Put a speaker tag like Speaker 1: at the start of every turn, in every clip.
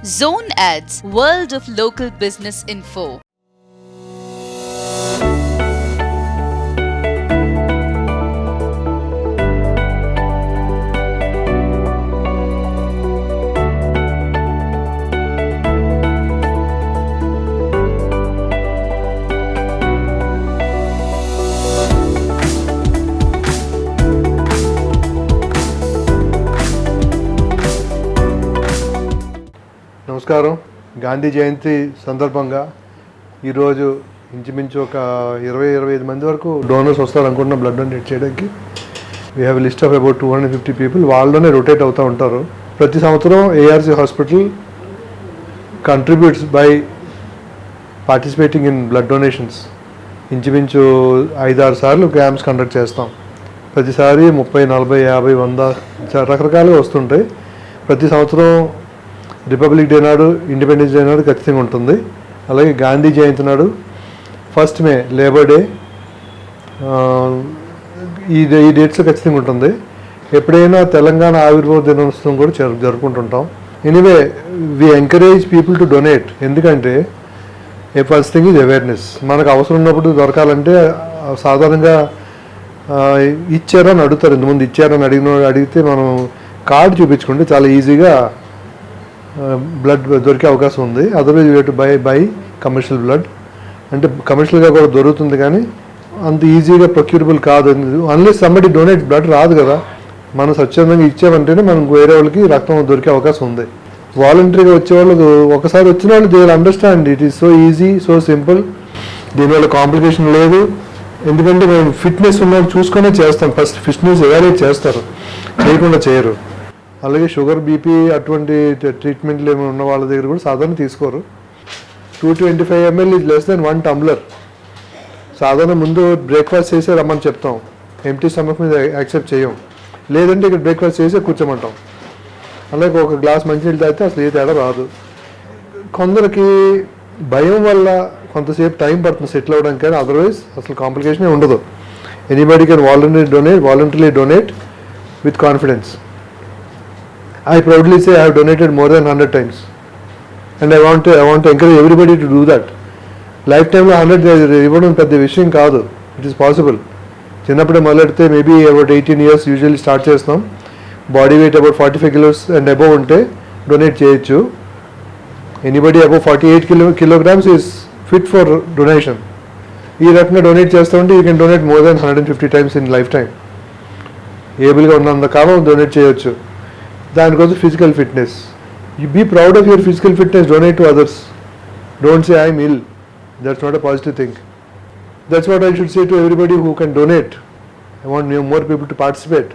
Speaker 1: Zone Ads, World of Local Business Info.
Speaker 2: నమస్కారం. గాంధీ జయంతి సందర్భంగా ఈరోజు ఇంచుమించు ఒక 20-25 మంది వరకు డోనర్స్ వస్తారు అనుకుంటున్నాం బ్లడ్ డొనేట్ చేయడానికి. We have list of about 250 people. వాళ్ళలోనే రొటేట్ అవుతూ ఉంటారు. ప్రతి సంవత్సరం ARC hospital contributes by participating in blood donations. ఇంచుమించు 5-6 సార్లు క్యాంప్స్ కండక్ట్ చేస్తాం. ప్రతిసారి 30, 40, 50, 100 రకరకాలుగా వస్తుంటాయి. ప్రతి సంవత్సరం రిపబ్లిక్ డే నాడు, ఇండిపెండెన్స్ డే నాడు ఖచ్చితంగా ఉంటుంది. అలాగే గాంధీ జయంతి నాడు, 1st మే లేబర్ డే, ఈ డేట్స్లో ఖచ్చితంగా ఉంటుంది. ఎప్పుడైనా తెలంగాణ ఆవిర్భావ దినోత్సవం కూడా జరుపుకుంటుంటాం. Anyway we encourage people to donate. ఎందుకంటే ఫస్ట్ థింగ్ ఈజ్ అవేర్నెస్. మనకు అవసరం ఉన్నప్పుడు దొరకాలంటే సాధారణంగా ఇచ్చారని అడుగుతారు. ఇంతకుముందు ఇచ్చారని అడిగితే మనం కార్డు చూపించుకుంటే చాలా ఈజీగా బ్లడ్ దొరికే అవకాశం ఉంది. Otherwise you to buy commercial blood. అంటే కమర్షియల్గా కూడా దొరుకుతుంది కానీ అంత ఈజీగా ప్రొక్యూరబుల్ కాదు. అన్లెస్ సంబడి డొనేట్ బ్లడ్ రాదు కదా. మనం స్వచ్ఛందంగా ఇచ్చామంటేనే మనం వేరే వాళ్ళకి రక్తం దొరికే అవకాశం ఉంది. వాలంటరీగా వచ్చేవాళ్ళు ఒకసారి వచ్చిన వాళ్ళు they will understand it is so easy, so simple. దీనివల్ల కాంప్లికేషన్ లేదు. ఎందుకంటే మేము ఫిట్నెస్ ఉన్న చూసుకునే చేస్తాం. ఫస్ట్ ఫిట్నెస్ ఎవాల్యుయేట్ చేస్తారు, చేయకుండా చేయరు. అలాగే షుగర్, బీపీ అటువంటి ట్రీట్మెంట్లు ఏమైనా ఉన్న వాళ్ళ దగ్గర కూడా సాధారణ తీసుకోరు. 225 ml is less than 1 tumbler. సాధారణ ముందు బ్రేక్ఫాస్ట్ చేసే రమ్మని చెప్తాం. ఎంటీ స్టమక్ మీద యాక్సెప్ట్ చేయం. లేదంటే ఇక్కడ బ్రేక్ఫాస్ట్ చేసే కూర్చోమంటాం. అలాగే ఒక గ్లాస్ మంచినీళ్ళు తాగితే అసలు ఏ తేడా రాదు. కొందరికి భయం వల్ల కొంతసేపు టైం పడుతుంది సెటిల్ అవ్వడానికి, కానీ అదర్వైజ్ అసలు కాంప్లికేషనే ఉండదు. Anybody can voluntarily donate with confidence. I proudly say I have donated more than 100 times, and I want to encourage everybody to do that. Lifetime 100 ఇవ్వడం పెద్ద విషయం కాదు. It is possible. చిన్నప్పుడే మొదలెడితే maybe about 18 years usually start చేస్తాం. Body weight about 45 kilos and above ఉంటే donate చేయొచ్చు. Anybody above 48 kilograms is fit for donation. ఈ రకంగా డొనేట్ చేస్తూ ఉంటే you can donate more than 150 times in life time. ఏబుల్గా ఉన్నంత కాలం డొనేట్ చేయొచ్చు. దానికోసం physical fitness. You be proud of your physical fitness, donate to others. Don't say I'm ill. That's not a positive thing. That's what I should say to everybody who can donate. I want more people to participate.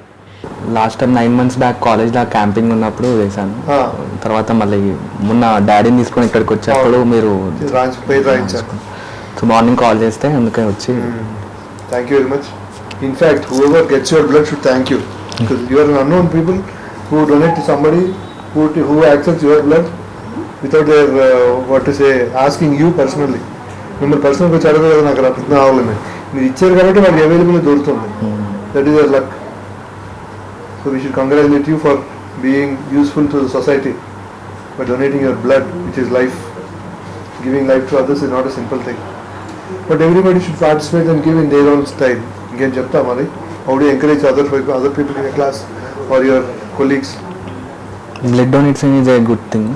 Speaker 3: Last time 9 months back కాలేజ్లో camping ఉన్నప్పుడు వేశాను. తర్వాత మళ్ళీ మొన్న డాడీని తీసుకొని ఇక్కడికి వచ్చేప్పుడు మీరు సో మార్నింగ్ కాల్ చేస్తే అందుకే వచ్చి.
Speaker 2: Thank you very much. In fact whoever gets your blood should thank you, because you are an unknown people who donate to somebody who accepts your blood without their asking you personally. మిమ్మల్ని పర్సనల్గా చదవదు కదా, నాకు రక్తం కావాలని మీరు ఇచ్చారు కాబట్టి వాళ్ళకి అవైలబుల్గా దొరుకుతుంది. That is your luck. So we should congratulate you for being useful to the society by donating your blood, which is life. Giving life to others is not a simple thing, but everybody should participate and give in their own style. ఇంకేం చెప్తా మరి, how do encourage other people in class or your colleagues?
Speaker 3: Blood donation is a good thing.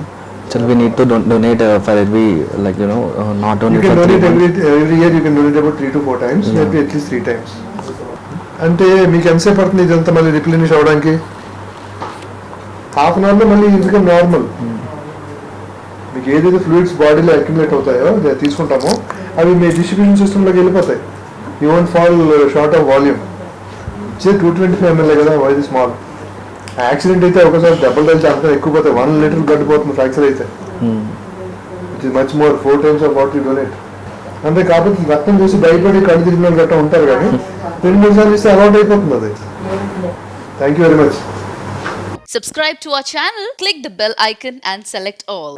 Speaker 3: So we need to donate for every, like not only
Speaker 2: you can donate every year. You can donate about 3 to 4 times, maybe at least 3 times. అంటే మీకు ఎంతసేపు పడుతుంది ఇదంతా మళ్ళీ replenish అవ్వడానికి? Half an అవర్లో మళ్ళీ ఇది బికమ్ నార్మల్. మీకు ఏదైతే ఫ్లూయిడ్స్ బాడీలో అక్యుములేట్ అవుతాయో తీసుకుంటామో అవి మీ డిస్ట్రిబ్యూషన్ సిస్టంలోకి వెళ్ళిపోతాయి. You won't fall short of volume. 225 ml కదా, వై ది స్మాల్. యాక్సిడెంట్ అయితే ఒకసారి దెబ్బలు తెలిసి అంతా ఎక్కువ పోతాయి. 1 liter బ్లడ్ పోతుంది ఫ్రాక్చర్ అయితే. It is much more 4 times of what you donate. అంతే కాబట్టి రక్తం చూసి భయపడి కళ్ళు తిరిగిన గట్రా ఉంటారు, కానీ 2-3 సార్లు ఇస్తే అలవాటు అయిపోతుంది అది. Thank you very much.
Speaker 1: Subscribe to our channel, click the bell icon and select all.